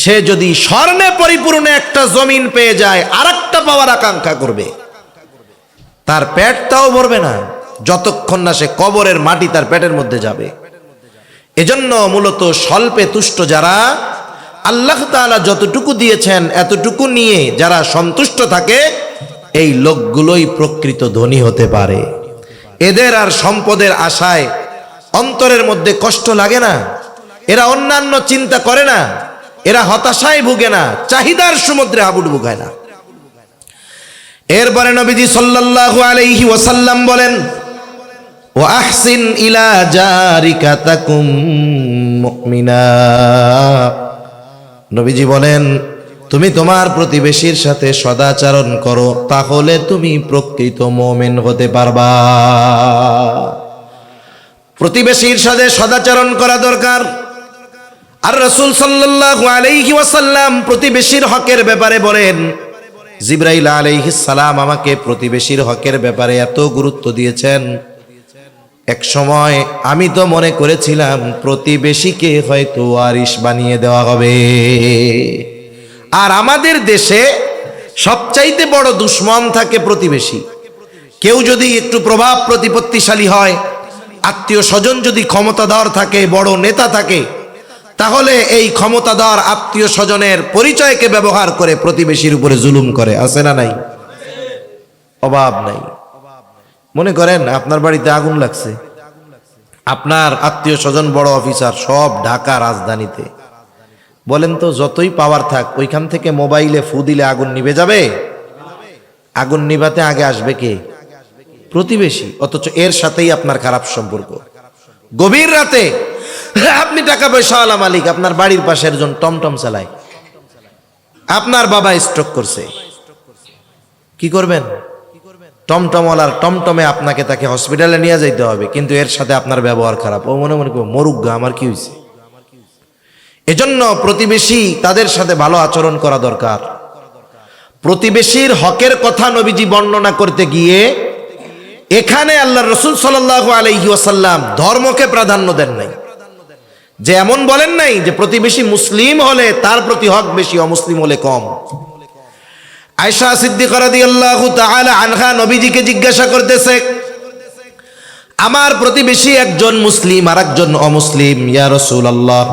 সে যদি স্বর্ণে পরিপূর্ণ একটা জমিন পেয়ে যায় আর একটা পাওয়ার আকাঙ্ক্ষা করবে, তার পেটটাও ভরবে না যতক্ষণ না সে কবরের মাটি তার পেটের মধ্যে যাবে। এজন্য মূলত স্বল্পে তুষ্ট যারা, আল্লাহ তাআলা যতটুকু দিয়েছেন এতটুকু নিয়ে যারা সন্তুষ্ট থাকে, এই লোকগুলোই প্রকৃত ধনী হতে পারে। এদের আর সম্পদের আশায় অন্তরের মধ্যে কষ্ট লাগে না, এরা অন্যান্য চিন্তা করে না, এরা হতাশায় ভুগে না, চাহিদার সমুদ্রে হাবুডুবু খায় না। এরপরে নবীজি সাল্লাল্লাহু আলাইহি ওয়াসাল্লাম বলেন, ওয়া আহসিন ইলা জারিকা তাকুম মুমিনা। নবীজি বলেন, তুমি তোমার প্রতিবেশীর সাথে সদাচরণ করো, তাহলে তুমি প্রকৃত মুমিন হতে পারবা। প্রতিবেশীর সাথে সদাচরণ করা দরকার। আর রাসূল সাল্লাল্লাহু আলাইহি ওয়াসাল্লাম প্রতিবেশীর হকের ব্যাপারে বলেন, জিবরাইল আলাইহিস সালাম আমাকে প্রতিবেশীর হকের ব্যাপারে এত গুরুত্ব দিয়েছেন, এক সময় আমি তো মনে করেছিলাম প্রতিবেশীকে হয়তো ওয়ারিশ বানিয়ে দেওয়া হবে। আর আমাদের দেশে সবচাইতে বড় দুশমন থাকে প্রতিবেশী। কেউ যদি একটু প্রভাব প্রতিপত্তিশালী হয়, আত্মীয় স্বজন যদি ক্ষমতাধর থাকে, বড় নেতা থাকে, তাহলে এই ক্ষমতাধর আত্মীয় স্বজনের পরিচয়কে ব্যবহার করে প্রতিবেশীর উপরে জুলুম করে। আছে না নাই? অভাব নাই। মনে করেন আপনার বাড়িতে আগুন লাগছে, আপনার আত্মীয় স্বজন বড় অফিসার, সব ঢাকা রাজধানীতে। বলেন তো যতই পাওয়ার থাক, ওইখান থেকে মোবাইলে ফু দিলে আগুন নিভে যাবে? আগুন নিভাতে আগে আসবে কে? প্রতিবেশী। অথচ এর সাথেই আপনার খারাপ সম্পর্ক। গভীর রাতে আপনি টাকা পয়সাওয়ালা মালিক, আপনার বাড়ির পাশে একজন টমটম চালায়, আপনার বাবা স্ট্রোক করছে, কি করবেন? টমটমওয়ালার টমটমে আপনাকে তাকে হসপিটালে নিয়ে যাইতে হবে, কিন্তু এর সাথে আপনার ব্যবহার খারাপ। ও মনে মনে মরুক গা, আমার কি হয়েছে? এজন্য প্রতিবেশী তাদের সাথে ভালো আচরণ করা দরকার। প্রতিবেশীর হকের কথা নবীজি বর্ণনা করতে গিয়ে এখানে আল্লাহর রাসূল সাল্লাল্লাহু আলাইহি ওয়াসাল্লাম ধর্মকে প্রাধান্য দেন নাই। যে এমন বলেন নাই যে প্রতিবেশী মুসলিম হলে তার প্রতি হক বেশি, অমুসলিম হলে কম। আয়েশা সিদ্দিকা রাদিয়াল্লাহু তাআলা আনহা নবীজিকে জিজ্ঞাসা করতেছে, আমার প্রতিবেশী একজন মুসলিম আর একজন অমুসলিম, ইয়া রাসূলুল্লাহ,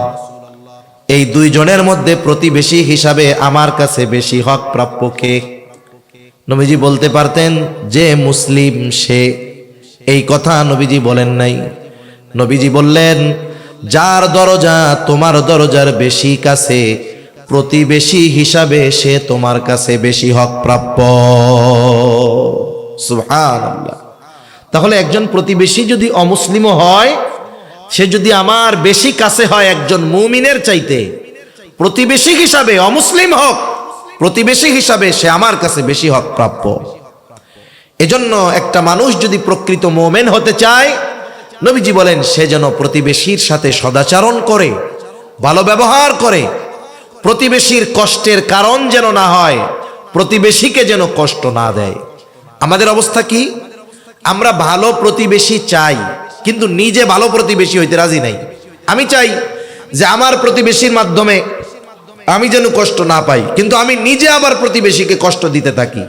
এই দুইজনের মধ্যে প্রতিবেশী হিসাবে আমার কাছে বেশি হক প্রাপ্য কে? নবীজি বলতে পারতেন যে মুসলিম সে, এই কথা নবীজি বলেন নাই। নবীজি বললেন, যার দরজা তোমার দরজার বেশি কাছে, প্রতিবেশী হিসাবে সে তোমার কাছে বেশি হক প্রাপ্য। সুবহানাল্লাহ। তাহলে একজন প্রতিবেশী যদি অমুসলিমও হয়, সে যদি আমার বেশি কাছে হয় একজন মুমিনের চাইতে, প্রতিবেশী হিসাবে অমুসলিম হোক, প্রতিবেশী হিসাবে সে আমার কাছে বেশি হক প্রাপ্য। এজন্য একটা মানুষ যদি প্রকৃত মুমিন হতে চায়, নবীজি বলেন সে যেন প্রতিবেশীর সাথে সদাচরণ করে, ভালো ব্যবহার করে, প্রতিবেশীর কষ্টের কারণ যেন না হয়, প্রতিবেশীকে যেন কষ্ট না দেয়। আমাদের অবস্থা কি? আমরা ভালো প্রতিবেশী চাই, কিন্তু নিজে ভালো প্রতিবেশী হইতে রাজি নাই। আমি চাই যে আমার প্রতিবেশীর মাধ্যমে আমি যেন কষ্ট না পাই, কিন্তু আমি নিজে আবার প্রতিবেশীকে কষ্ট দিতে থাকি।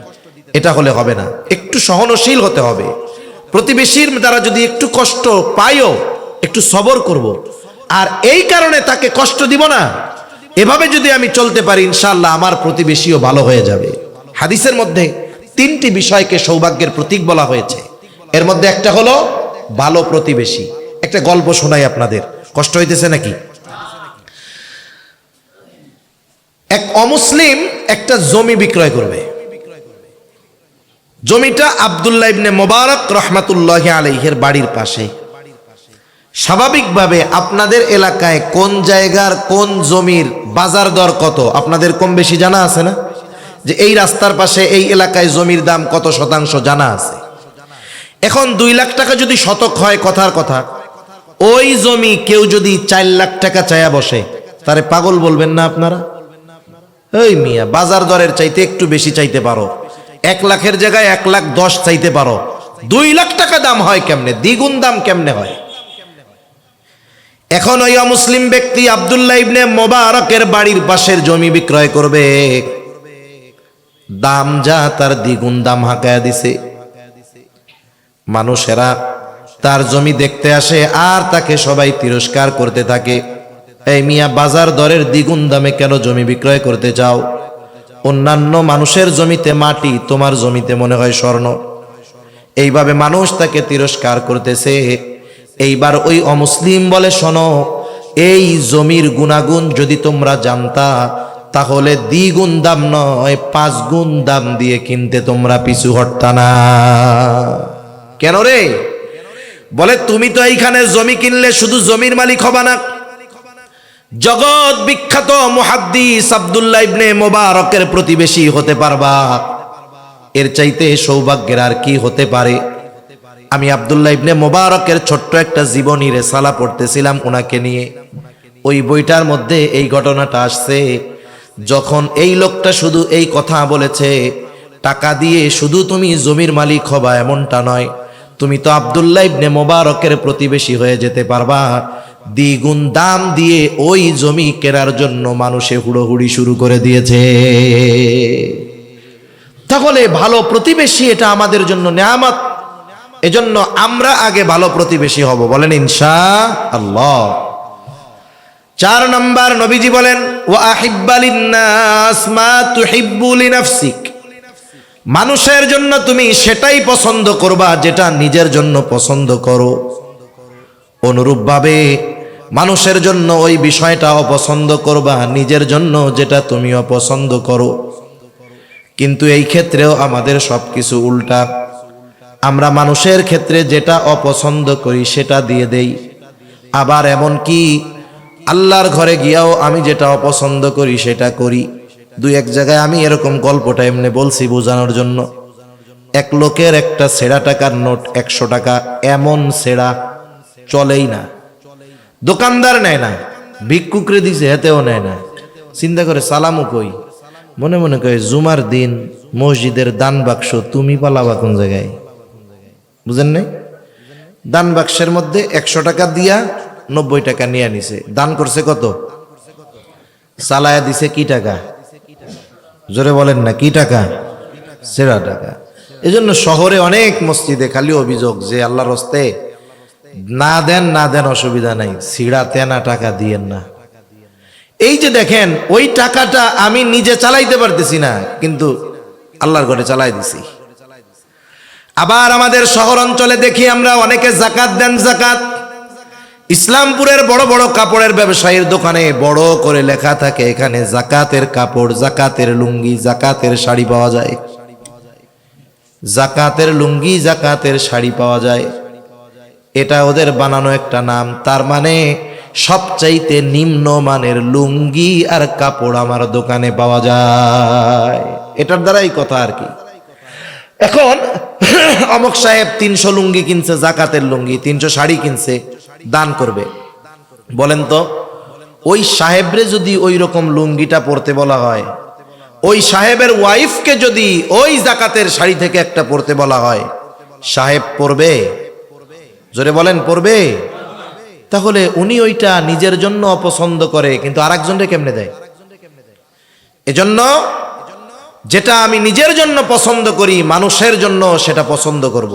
এটা হলে হবে না। একটু সহনশীল হতে হবে। প্রতিবেশীর দ্বারা যদি একটু কষ্ট পাইও, একটু সবর করব, আর এই কারণে তাকে কষ্ট দিব না। এভাবে যদি আমি চলতে পারি, ইনশাআল্লাহ আমার প্রতিবেশীও ভালো হয়ে যাবে। হাদিসের মধ্যে 3টি বিষয়কে সৌভাগ্যের প্রতীক বলা হয়েছে। এর মধ্যে একটা হলো ভালো প্রতিবেশী। একটা গল্প শোনাই আপনাদের, কষ্ট হইতেছে নাকি? এক অমুসলিম একটা জমি বিক্রয় করবে। জমিটা আব্দুল্লাহ ইবনে মোবারক রহমাতুল্লাহি আলাইহির বাড়ির পাশে। স্বাভাবিকভাবে আপনাদের এলাকায় কোন জায়গার কোন জমির বাজার দর কত আপনাদের কম বেশি জানা আছে না? যে এই রাস্তার পাশে এই এলাকায় জমির দাম কত শতাংশ জানা আছে। এখন 2 লাখ টাকা যদি শতক হয়, কথার কথা, ওই জমি কেউ যদি 4 লাখ টাকা চায়া বসে, তারে পাগল বলবেন না আপনারা? এই মিয়া, বাজার দরের চাইতে একটু বেশি চাইতে পারো, 1 লাখের জায়গায় 1,10,000 চাইতে পারো, 2 লাখ টাকা দাম হয় কেমনে? দ্বিগুণ দাম কেমনে হয়? এখন ওই অমুসলিম ব্যক্তি আব্দুল্লাহ ইবনে মোবারকের বাড়ির পাশের জমি বিক্রয় করবে, দাম যা তার দ্বিগুণ দাম হাঁকায়া দিছে। মানুষেরা তার জমি দেখতে আসে আর তাকে সবাই তিরস্কার করতে থাকে। এই মিয়া, বাজার দরের দ্বিগুণ দামে কেন জমি বিক্রয় করতে চাও? অন্যান্য মানুষের জমিতে মাটি, তোমার জমিতে মনে হয় স্বর্ণ। এইভাবে মানুষ তাকে তিরস্কার করতেছে। এইবার ওই অমুসলিম বলে, শোনো, এই জমির গুণাগুণ যদি তোমরা জানতা, তাহলে দ্বিগুণ দাম নয় 5 গুণ দাম দিয়ে কিনতে তোমরা পিছু হটতা না। কেন রে? বলে, তুমি তো এইখানে জমি কিনলে শুধু জমির মালিক হবা না, জগৎ বিখ্যাত মুহাদ্দিস আব্দুল্লাহ ইবনে মোবারকের প্রতিবেশী হতে পারবা। এর চাইতে সৌভাগ্যের আর কি হতে পারে? আমি আব্দুল্লাহ ইবনে মোবারকের ছোট্ট একটা জীবনী রেসালা পড়তেছিলাম ওনাকে নিয়ে। ওই বইটার মধ্যে এই ঘটনাটা আসছে। যখন এই লোকটা শুধু এই কথা বলেছে, টাকা দিয়ে শুধু তুমি জমির মালিক হবা এমনটা নয়, তুমি তো আব্দুল্লাহ ইবনে মোবারকের প্রতিবেশী হয়ে যেতে পারবা। দ্বিগুণ দাম দিয়ে ওই জমি কেনার জন্য মানুষে হুড়োহুড়ি শুরু করে দিয়েছে। তাহলে ভালো প্রতিবেশী এটা আমাদের জন্য নেয়ামত। এজন্য আমরা আগে ভালো প্রতিবেশী হব, বলেন ইনশাআল্লাহ। 4 নম্বর, নবীজি বলেন, ওয়া আহিব্বা লিন্নাস মা তুহিব্বু লিনাফসিক। মানুষের জন্য তুমি সেটাই পছন্দ করবা যেটা নিজের জন্য পছন্দ করো। অনুরূপভাবে মানুষের জন্য ওই বিষয়টা অপছন্দ করবা নিজের জন্য যেটা তুমি অপছন্দ করো। কিন্তু এই ক্ষেত্রেও আমাদের সবকিছু উল্টা। আমরা মানুষের ক্ষেত্রে যেটা অপছন্দ করি সেটা দিয়ে দেই, আবার এমন কি আল্লাহর ঘরে গিয়াও আমি যেটা অপছন্দ করি সেটা করি। 2-1 জায়গায় আমি এরকম গল্পটা এমনি বলছি বোঝানোর জন্য। এক লোকের একটা ছেঁড়া টাকার নোট 100 টাকা, এমন ছেঁড়া চলেই না, দোকানদার নেয় না, ভিক্ষুকরে দিছে হেতেও নেয় না। চিন্তা করে সালামও কই, মনে মনে কয় জুমার দিন মসজিদের দান বাক্স তুমি পালাবা কোন জায়গায়? বুঝেন নাই? দান বাক্সের মধ্যে 100 টাকা দিয়া 90 টাকা নিয়ে নিছে। দান করছে কত? চালায়া দিছে কি টাকা? জোরে বলেন না, কি টাকা? ছেঁড়া টাকা। এজন্য শহরে অনেক মসজিদে খালি অভিযোগ যে আল্লাহর হস্তে না দেন অসুবিধা নাই, ছিঁড়া তেনা টাকা দিয়েন না। এই যে দেখেন, ওই টাকাটা আমি নিজে চালাইতে পারতেছি না, কিন্তু আল্লাহর ঘরে চালাই দিছি। আবার আমাদের শহর অঞ্চলে দেখি আমরা অনেকে জাকাত দেন, জাকাত ইসলামপুরের বড় বড় কাপড়ের ব্যবসায়ীর দোকানে বড় করে লেখা থাকে এখানে জাকাতের কাপড়, জাকাতের লুঙ্গি, জাকাতের শাড়ি পাওয়া যায়। জাকাতের লুঙ্গি, জাকাতের শাড়ি পাওয়া যায়, এটা ওদের বানানো একটা নাম। তার মানে সবচাইতে নিম্ন মানের লুঙ্গি আর কাপড় আমার দোকানে পাওয়া যায়, এটার দ্বারাই কথা আর কি। এখন অমুক সাহেব 300 লুঙ্গি কিনছে, জাকাতের লুঙ্গি, 300 শাড়ি কিনছে, দান করবে। বলেন তো ওই সাহেবরে যদি ওই রকম লুঙ্গিটা পরতে বলা হয়, ওই সাহেবের ওয়াইফকে যদি ওই জাকাতের শাড়ি থেকে একটা পরতে বলা হয়, সাহেব পরবে? জোরে বলেন, পরবে? তাহলে উনি ওইটা নিজের জন্য অপছন্দ করে, কিন্তু আরেকজনকে কেমনে দেয়? এজন্য যেটা আমি নিজের জন্য পছন্দ করি, মানুষের জন্য সেটা পছন্দ করব।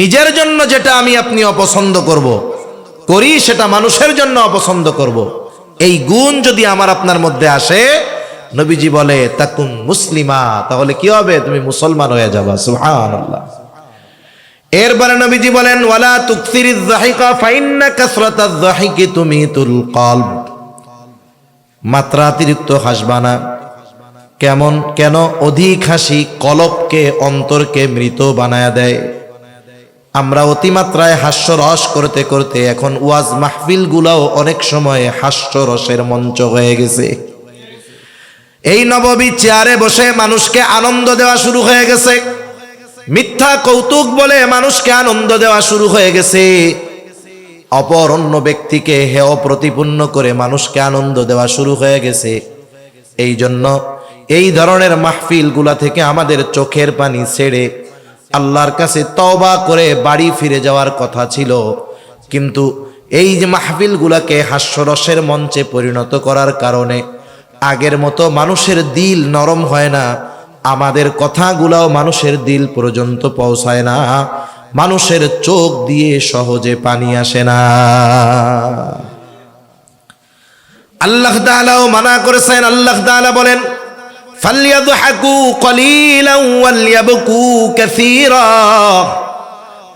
নিজের জন্য যেটা আমি আপনি অপছন্দ করি, সেটা মানুষের জন্য অপছন্দ করব। এই গুণ যদি আমার আপনার মধ্যে আসে, নবীজি বলে তাকুন মুসলিমা, তাহলে কি হবে? তুমি মুসলমান হয়ে যাবা। সুবহানাল্লাহ। এরপরে নবীজি বলেন ওয়ালা তুকসিরিজ যাহিকা ফাইন্না কাসরাতাজ যাহিকি তুমিতুল কলব, মাত্রাতিরিক্ত হাসবা না। কেন? অধিক হাসি কলবকে, অন্তরকে মৃত বানায়া দেয়। আমরা অতিমাত্রায় হাস্যরস করতে করতে এখন ওয়াজ মাহফিল গুলাও অনেক সময় হাস্যরসের মঞ্চ হয়ে গেছে। এই নববী চেয়ারে বসে মানুষকে আনন্দ দেওয়া শুরু হয়ে গেছে, মিথ্যা কৌতুক বলে মানুষকে আনন্দ দেওয়া শুরু হয়ে গেছে, অপর অন্য ব্যক্তিকে হেয় প্রতিপন্ন করে মানুষকে আনন্দ দেওয়া শুরু হয়ে গেছে। এই জন্য এই ধরনের মাহফিল গুলা থেকে আমাদের চোখের পানি ছেড়ে আল্লাহর কাছে তওবা করে বাড়ি ফিরে যাওয়ার কথা ছিল, কিন্তু এই যে মাহফিল গুলাকে হাস্যরসের মঞ্চে পরিণত করার কারণে আগের মতো মানুষের দিল নরম হয় না, আমাদের কথাগুলাও মানুষের দিল পর্যন্ত পৌঁছায় না, মানুষের চোখ দিয়ে সহজে পানি আসে না। আল্লাহ তাআলাও মানা করেছেন। আল্লাহ তাআলা বলেন ফালইয়াদহাকু কলিলান ওয়ালইয়াবকু কাসীরা।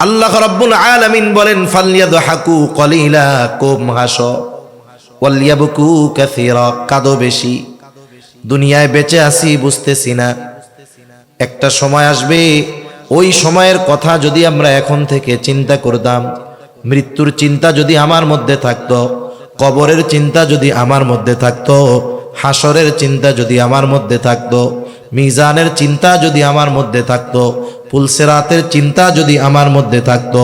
আল্লাহ রাব্বুল আলামিন বলেন ফালইয়াদহাকু কলিলা, কম হাসো, ওয়ালইয়াবকু কাসীরা, কাঁদো বেশি। দুনিয়ায় বেঁচে আছি বুঝতেছি না, একটা সময় আসবে, ওই সময়ের কথা যদি আমরা এখন থেকে চিন্তা করতাম, মৃত্যুর চিন্তা যদি আমার মধ্যে থাকতো, কবরের চিন্তা যদি আমার মধ্যে থাকতো, হাসরের চিন্তা যদি আমার মধ্যে থাকতো, মিজানের চিন্তা যদি আমার মধ্যে থাকতো, পুলসেরাতের চিন্তা যদি আমার মধ্যে থাকতো,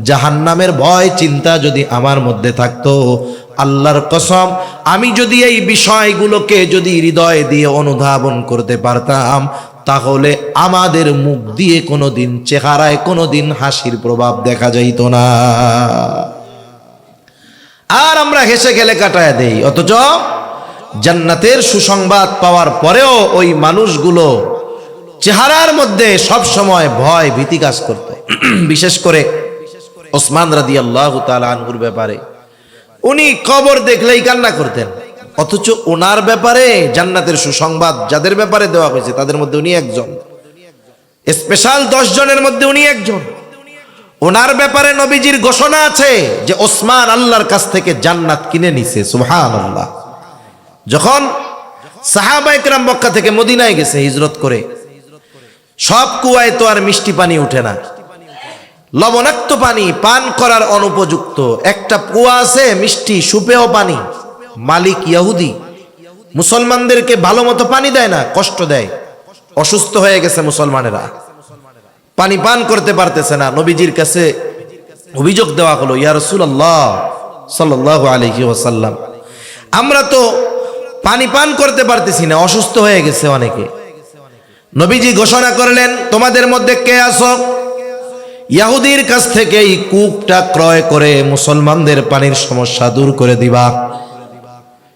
জাহান্নামের ভয় চিন্তা যদি আমার মধ্যে থাকতো, আল্লাহর কসম আমি যদি এই বিষয়গুলোকে যদি হৃদয় দিয়ে অনুধাবন করতে পারতাম, তাহলে আমাদের মুখ দিয়ে কোনোদিন, চেহারায় কোনোদিন হাসির প্রভাব দেখা যাইত না। আর আমরা হেসে খেলে কাটায় দেই, অথচ জান্নাতের সুসংবাদ পাওয়ার পরেও ওই মানুষগুলো চেহারার মধ্যে সব সময় ভয় ভীতি কাজ করত। বিশেষ করে ওসমান রাদিয়াল্লাহু তাআলা আনহুর ব্যাপারে, উনি কবর দেখলেই কান্না করতেন, অথচ ওনার ব্যাপারে জান্নাতের সুসংবাদ যাদের ব্যাপারে দেওয়া হয়েছে তাদের মধ্যে উনি একজন, স্পেশাল 10 জনের মধ্যে উনি একজন। ওনার ব্যাপারে নবীজির ঘোষণা আছে যে ওসমান আল্লাহর কাছ থেকে জান্নাত কিনে নিছে। সুবহানাল্লাহ। যখন সাহাবায়ে কেরাম মক্কা থেকে মদিনায় গেছে হিজরত করে, সব কুয়ায় তো আর মিষ্টি পানি উঠে না, লবণাক্ত পানি পান করার অনুপযুক্ত একটা কুয়া আছে, মিষ্টি সুপেয় পানি। মালিক ইহুদি, মুসলমানদেরকে ভালো মতো পানি দেয় না, কষ্ট দেয়। অসুস্থ হয়ে গেছে মুসলমানেরা, পানি পান করতে পারতেছে না। নবীজির কাছে অভিযোগ দেওয়া হলো, ইয়া রাসূলুল্লাহ সাল্লাল্লাহু আলাইহি ওয়াসাল্লাম, আমরা তো পানি পান করতে পারতেছি না, অসুস্থ হয়ে গেছে অনেকে। নবীজি ঘোষণা করলেন, তোমাদের মধ্যে কে আছো ইহুদির কাছ থেকে এই কূপটা ক্রয় করে মুসলমানদের পানির সমস্যা দূর করে দিবা।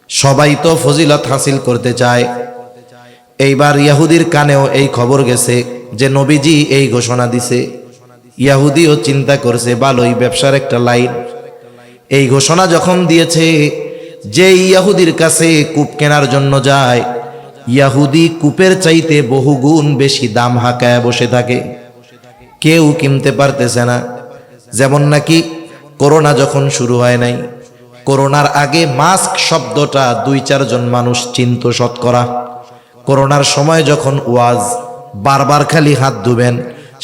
সবাই তো ফজিলত হাসিল করতে চায়। এইবার ইহুদির কানেও এই খবর গেছে যে নবীজি এই ঘোষণা দিছে। ইহুদিও চিন্তা করছে, ভালোই ব্যবসার একটা লাইন। এই ঘোষণা যখন দিয়েছে, যে ইহুদির কাছে কূপ কেনার জন্য যায়, ইহুদি কূপের চাইতে বহুগুণ বেশি দাম হাঁকায় বসে থাকে, কেউ কিনতে পারতেছে না। যেমন নাকি করোনা যখন শুরু হয় নাই, করোনার আগে মাস্ক শব্দটা 2-4 জন মানুষ চিনত শতকরা। করোনার সময় যখন ওয়াজ, বারবার খালি হাত ধুবেন,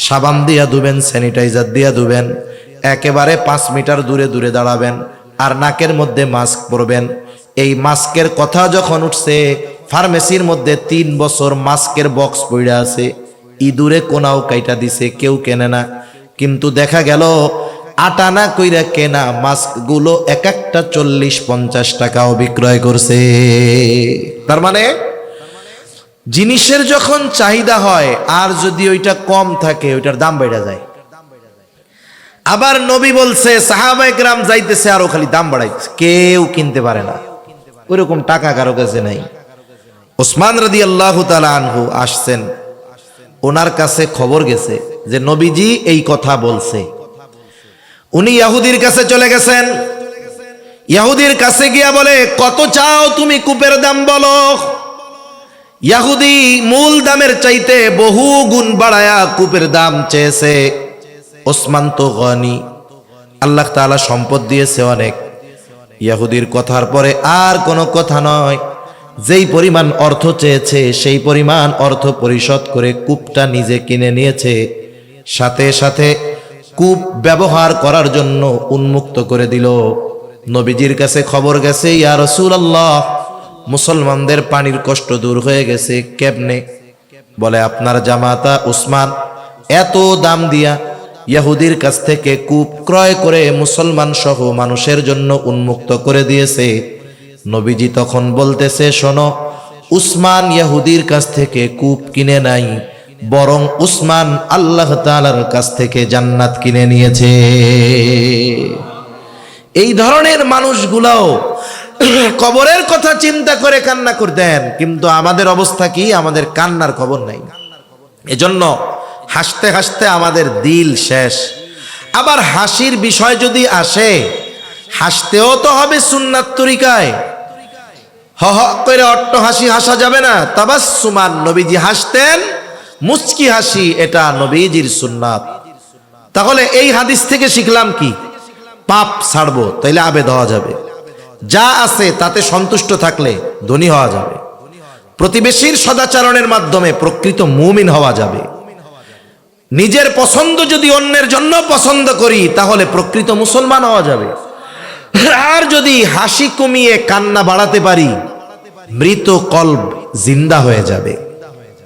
সাবান দিয়া ধুবেন, স্যানিটাইজার দিয়া ধুবেন, একেবারে 5 মিটার দূরে দূরে দাঁড়াবেন, আর নাকের মধ্যে মাস্ক পরবেন। এই মাস্কের কথা যখন উঠছে, ফার্মেসির মধ্যে 3 বছর মাস্কের বক্স পড়ে আছে, ইঁদুরে কোনাও কাইটা দিছে, কেউ কেনে না। কিন্তু দেখা গেল আটানা কইরা কেনা মাস্কগুলো এক একটা 40-50 টাকাও বিক্রয় করছে। তার মানে জিনিসের যখন চাহিদা হয় আর যদি ওইটা কম থাকে, ওইটার দাম বেড়ে যায়। আবার নবী বলছে সাহাবায়ে কেরাম যাইতেছে আরো খালি দাম বাড়াইছে, কেউ কিনতে পারে না, ওইরকম টাকা কারো কাছে নাই। ওসমান রাদিয়াল্লাহু তাআলা আনহু আসছেন, ওনার কাছে খবর গেছে যে নবীজি এই কথা বলছে। উনি ইহুদির কাছে চলে গেছেন, ইহুদির কাছে গিয়া বলে কত চাও তুমি কূপের দাম বলো। ইহুদি মূল দামের চাইতে বহু গুণ বাড়ায়া কূপের দাম চেয়েছে। ওসমান তো গনি, আল্লাহ তাআলা সম্পদ দিয়েছে অনেক। ইহুদির কথার পরে আর কোনো কথা নয়, যেই পরিমাণ অর্থ চেয়েছে সেই পরিমাণ অর্থ পরিশোধ করে কূপটা নিজে কিনে নিয়েছে। সাথে সাথে কূপ ব্যবহার করার জন্য উন্মুক্ত করে দিল। নবীজির কাছে খবর গেছে, ইয়া রাসূলুল্লাহ, মুসলমানদের পানির কষ্ট দূর হয়ে গেছে। কেমনে? বলে আপনার জামাতা উসমান এত দাম দিয়া ইহুদির কাছ থেকে কূপ ক্রয় করে মুসলমান সহ মানুষের জন্য উন্মুক্ত করে দিয়েছে। নবীজি তখন বলতেছে, শোনো, উসমান ইহুদির কাছ থেকে কূপ কিনে নাই, বরং উসমান আল্লাহ তাআলার কাছ থেকে জান্নাত কিনে নিয়েছে। এই ধরনের মানুষগুলাও কবরের কথা চিন্তা করে কান্না করতেন, কিন্তু আমাদের অবস্থা কি? আমাদের কান্নার খবর নাই। এজন্য হাসতে হাসতে আমাদের দিল শেষ। আবার হাসির বিষয় যদি আসে, হাসতেও তো হবে সুন্নাত তরিকায়। হ হ করে অট্ট হাসি হাসা যাবে না। তাবাসসুমান, নবীজি হাসতেন, মুচকি হাসি, এটা নবীজির সুন্নাত। তাহলে এই হাদিস থেকে শিখলাম কি? পাপ ছাড়বো, তাইলে আবেদ হওয়া যাবে। যা আছে তাতে সন্তুষ্ট থাকলে ধনী হওয়া যাবে। প্রতিবেশীর সদাচরণের মাধ্যমে প্রকৃত মুমিন হওয়া যাবে। নিজের পছন্দ যদি অন্যের জন্য পছন্দ করি, তাহলে প্রকৃত মুসলমান হওয়া যাবে। আর যদি হাসি কমিয়ে কান্না বাড়াতে পারি, মৃত কলব জিন্দা হয়ে যাবে।